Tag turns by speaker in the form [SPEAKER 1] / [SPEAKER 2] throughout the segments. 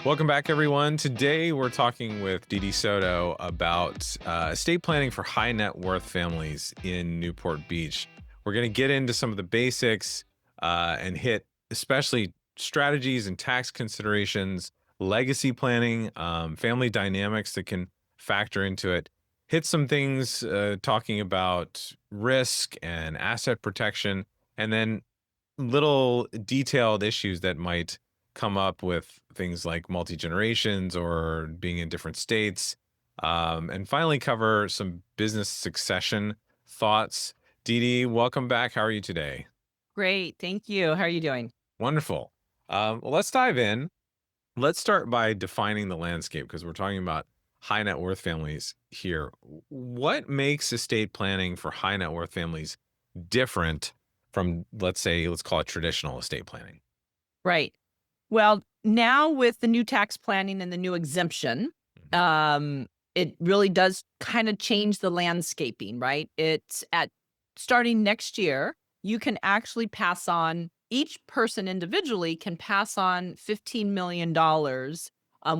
[SPEAKER 1] Welcome back, everyone. Today, we're talking with Dee Soto about estate planning for high net worth families in Newport Beach. We're going to get into some of the basics and hit especially strategies and tax considerations, legacy planning, family dynamics that can factor into it. Hit some things talking about risk and asset protection, and then little detailed issues that might come up with things like multi generations or being in different states. And finally, cover some business succession thoughts. Dee, welcome back. How are you today?
[SPEAKER 2] Great. Thank you. How are you doing?
[SPEAKER 1] Wonderful. Well, let's dive in. Let's start by defining the landscape because we're talking about high net worth families here. What makes estate planning for high net worth families different from, let's call it traditional estate planning?
[SPEAKER 2] Right. Well, now with the new tax planning and the new exemption,
[SPEAKER 1] Mhm.
[SPEAKER 2] it really does kind of change the landscaping, right? It's at starting next year, you can actually pass on, each person individually can pass on $15 million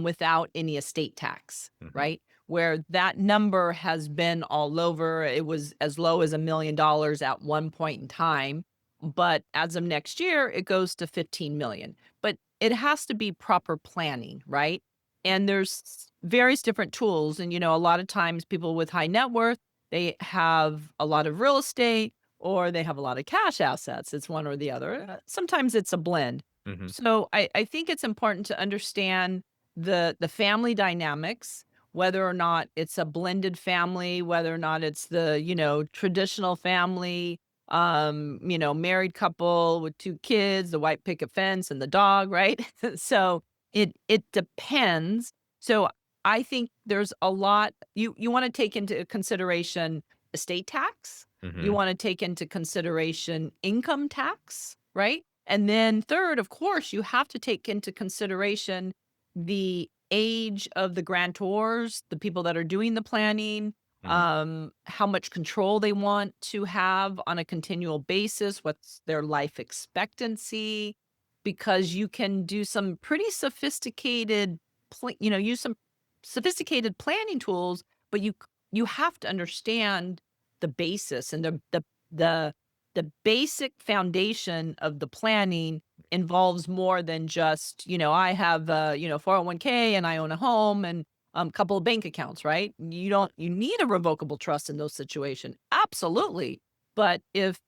[SPEAKER 2] without any estate tax,
[SPEAKER 1] Mhm.
[SPEAKER 2] right? Where that number has been all over. It was as low as $1 million at one point in time. But as of next year, it goes to 15 million. But it has to be proper planning, right? And there's various different tools. And, a lot of times people with high net worth, they have a lot of real estate or they have a lot of cash assets. It's one or the other. Sometimes it's a blend.
[SPEAKER 1] Mhm.
[SPEAKER 2] So I think it's important to understand the family dynamics, whether or not it's a blended family, whether or not it's the, traditional family, married couple with 2 kids, the white picket fence and the dog, right? So it depends. So I think there's a lot you wanna take into consideration estate tax, you
[SPEAKER 1] Mhm.
[SPEAKER 2] wanna take into consideration income tax, right? And then third, of course, you have to take into consideration the age of the grantors, the people that are doing the planning,
[SPEAKER 1] Mhm.
[SPEAKER 2] how much control they want to have on a continual basis, what's their life expectancy, because you can do some pretty sophisticated, use some sophisticated planning tools, but you have to understand the basis and the basic foundation of the planning involves more than just, I have 401k and I own a home and couple of bank accounts, right? You need a revocable trust in those situations. Absolutely. But if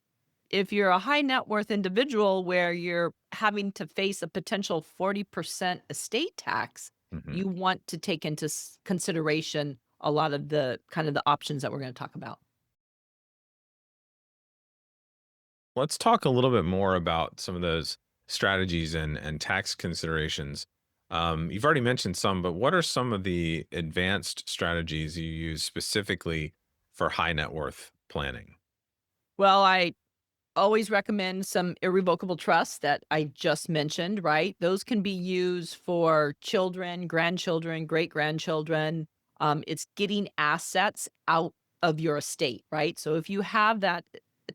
[SPEAKER 2] you're a high net worth individual where you're having to face a potential 40% estate tax,
[SPEAKER 1] Mhm.
[SPEAKER 2] you want to take into consideration a lot of the kind of the options that we're going to talk about.
[SPEAKER 1] Let's talk a little bit more about some of those strategies and tax considerations. You've already mentioned some, but what are some of the advanced strategies you use specifically for high net worth planning?
[SPEAKER 2] Well, I always recommend some irrevocable trusts that I just mentioned, right? Those can be used for children, grandchildren, great grandchildren. It's getting assets out of your estate, right? So if you have that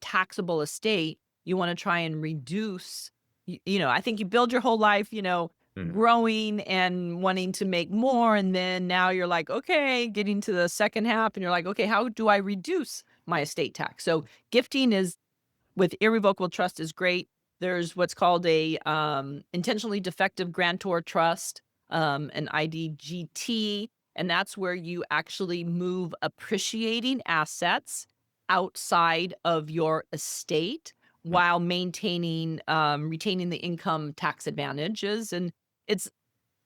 [SPEAKER 2] taxable estate, you want to try and reduce, I think you build your whole life,
[SPEAKER 1] Mhm.
[SPEAKER 2] growing and wanting to make more. And then now you're like, okay, getting to the second half, and you're like, okay, how do I reduce my estate tax? So gifting is with irrevocable trust is great. There's what's called a intentionally defective grantor trust, an IDGT, and that's where you actually move appreciating assets outside of your estate
[SPEAKER 1] Mm.
[SPEAKER 2] while maintaining retaining the income tax advantages. And it's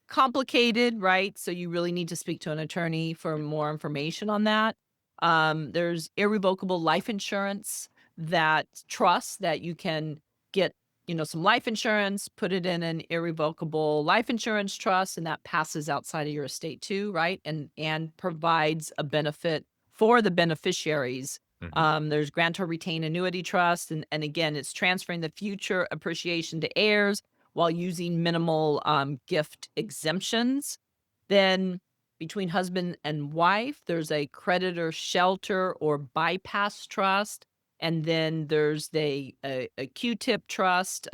[SPEAKER 2] complicated, right? So you really need to speak to an attorney for more information on that. There's irrevocable life insurance that trust that you can get, some life insurance, put it in an irrevocable life insurance trust, and that passes outside of your estate too, right? And provides a benefit for the beneficiaries.
[SPEAKER 1] Mhm.
[SPEAKER 2] There's grantor retain annuity trust, and again, it's transferring the future appreciation to heirs while using minimal gift exemptions. Then between husband and wife, there's a creditor shelter or bypass trust. And then there's a Q-tip trust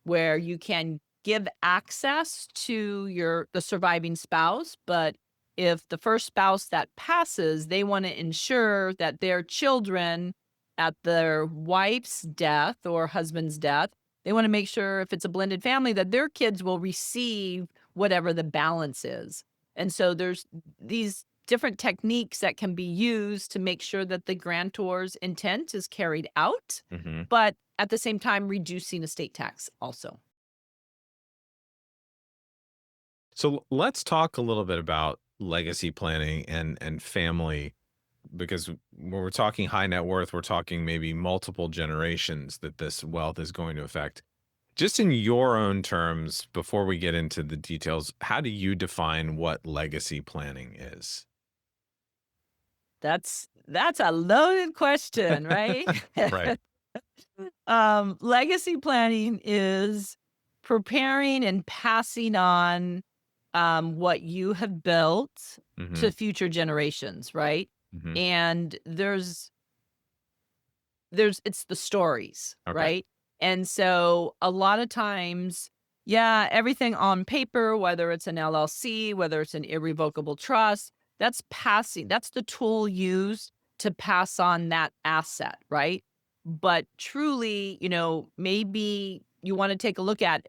[SPEAKER 2] where you can give access to the surviving spouse, but if the first spouse that passes, they want to ensure that their children at their wife's death or husband's death, they want to make sure if it's a blended family that their kids will receive whatever the balance is. And so there's these different techniques that can be used to make sure that the grantor's intent is carried out,
[SPEAKER 1] Hmm.
[SPEAKER 2] but at the same time reducing estate tax also.
[SPEAKER 1] So let's talk a little bit about legacy planning and family, because when we're talking high net worth, we're talking maybe multiple generations that this wealth is going to affect. Just in your own terms, before we get into the details, how do you define what legacy planning is?
[SPEAKER 2] That's a loaded question, right?
[SPEAKER 1] Right.
[SPEAKER 2] Legacy planning is preparing and passing on what you have built
[SPEAKER 1] Hmm.
[SPEAKER 2] to future generations, right?
[SPEAKER 1] Hmm.
[SPEAKER 2] And there's it's the stories,
[SPEAKER 1] Okay.
[SPEAKER 2] right? And so a lot of times, yeah, everything on paper, whether it's an LLC, whether it's an irrevocable trust, that's the tool used to pass on that asset, right? But truly, maybe you want to take a look at,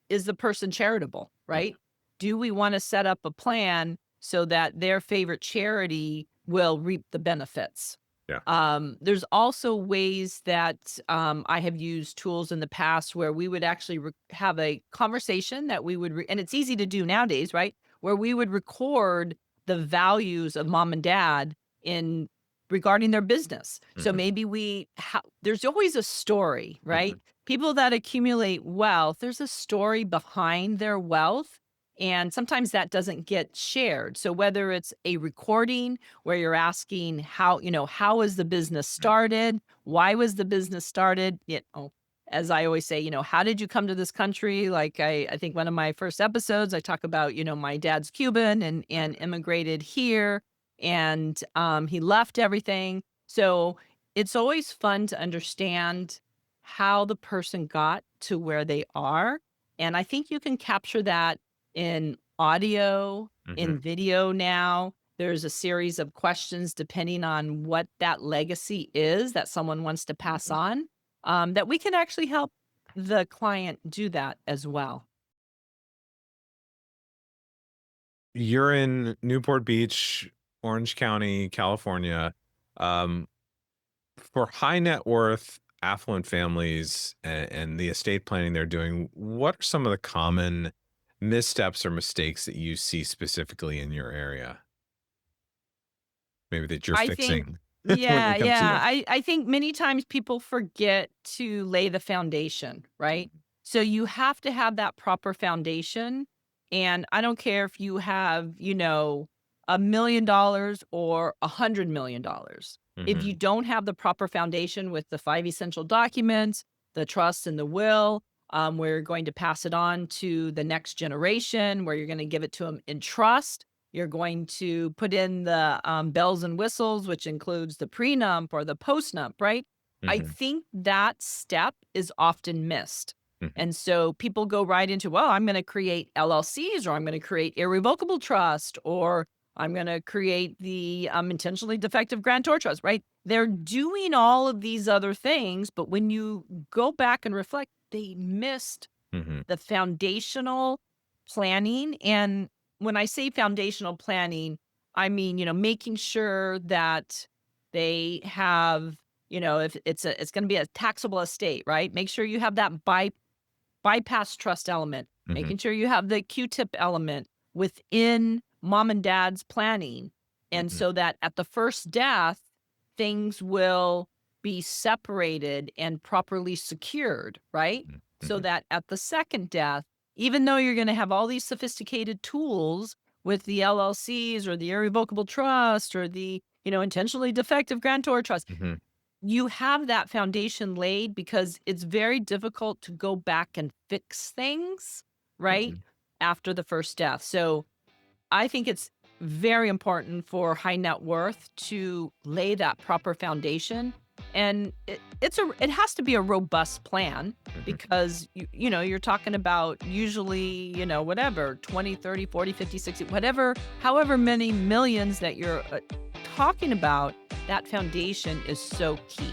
[SPEAKER 2] is the person charitable,
[SPEAKER 1] Mm.
[SPEAKER 2] right? Do we want to set up a plan so that their favorite charity will reap the benefits?
[SPEAKER 1] Yeah.
[SPEAKER 2] There's also ways that I have used tools in the past where we would actually have a conversation that we would, and it's easy to do nowadays, right? Where we would record the values of mom and dad in regarding their business. So
[SPEAKER 1] Hmm.
[SPEAKER 2] maybe there's always a story,
[SPEAKER 1] Hmm.
[SPEAKER 2] right? People that accumulate wealth, there's a story behind their wealth. And sometimes that doesn't get shared. So whether it's a recording where you're asking how was the business started? Why was the business started? As I always say, how did you come to this country? Like I think one of my first episodes, I talk about, my dad's Cuban and immigrated here and he left everything. So it's always fun to understand how the person got to where they are. And I think you can capture that in audio,
[SPEAKER 1] Hmm.
[SPEAKER 2] in video now. There's a series of questions depending on what that legacy is that someone wants to pass on, that we can actually help the client do that as well.
[SPEAKER 1] You're in Newport Beach, Orange County, California. Um, for high net worth, affluent families and the estate planning they're doing, what are some of the common missteps or mistakes that you see specifically in your area? Maybe that you're
[SPEAKER 2] I think
[SPEAKER 1] fixing when
[SPEAKER 2] yeah,
[SPEAKER 1] it comes to
[SPEAKER 2] yeah.
[SPEAKER 1] this.
[SPEAKER 2] I think many times people forget to lay the foundation, right? So you have to have that proper foundation. And I don't care if you have, $1 million or $100 million. If you
[SPEAKER 1] Mhm,
[SPEAKER 2] don't have the proper foundation with the five essential documents, the trust and the will, where you're going to pass it on to the next generation, where you're going to give it to them in trust, you're going to put in the, bells and whistles, which includes the prenup or the postnup, right? I
[SPEAKER 1] mhm,
[SPEAKER 2] think that step is often missed.
[SPEAKER 1] mhm,
[SPEAKER 2] And so people go right into, well, I'm going to create LLCs or I'm going to create irrevocable trust or I'm going to create the intentionally defective grantor trust, right? They're doing all of these other things, but when you go back and reflect, they missed
[SPEAKER 1] mhm,
[SPEAKER 2] the foundational planning. And when I say foundational planning, I mean, making sure that they have, if it's going to be a taxable estate, right? Make sure you have that bypass trust element,
[SPEAKER 1] mhm,
[SPEAKER 2] making sure you have the Q-tip element within mom and dad's planning. And
[SPEAKER 1] mhm,
[SPEAKER 2] so that at the first death, things will be separated and properly secured, right?
[SPEAKER 1] mhm,
[SPEAKER 2] So
[SPEAKER 1] mhm,
[SPEAKER 2] that at the second death, even though you're going to have all these sophisticated tools with the LLCs or the irrevocable trust or the, intentionally defective grantor trust,
[SPEAKER 1] mhm,
[SPEAKER 2] you have that foundation laid because it's very difficult to go back and fix things, right,
[SPEAKER 1] mhm,
[SPEAKER 2] after the first death. So I think it's very important for high net worth to lay that proper foundation. And it has to be a robust plan
[SPEAKER 1] Mhm.
[SPEAKER 2] because you're talking about usually, whatever, 20, 30, 40, 50, 60, whatever, however many millions that you're talking about, that foundation is so key.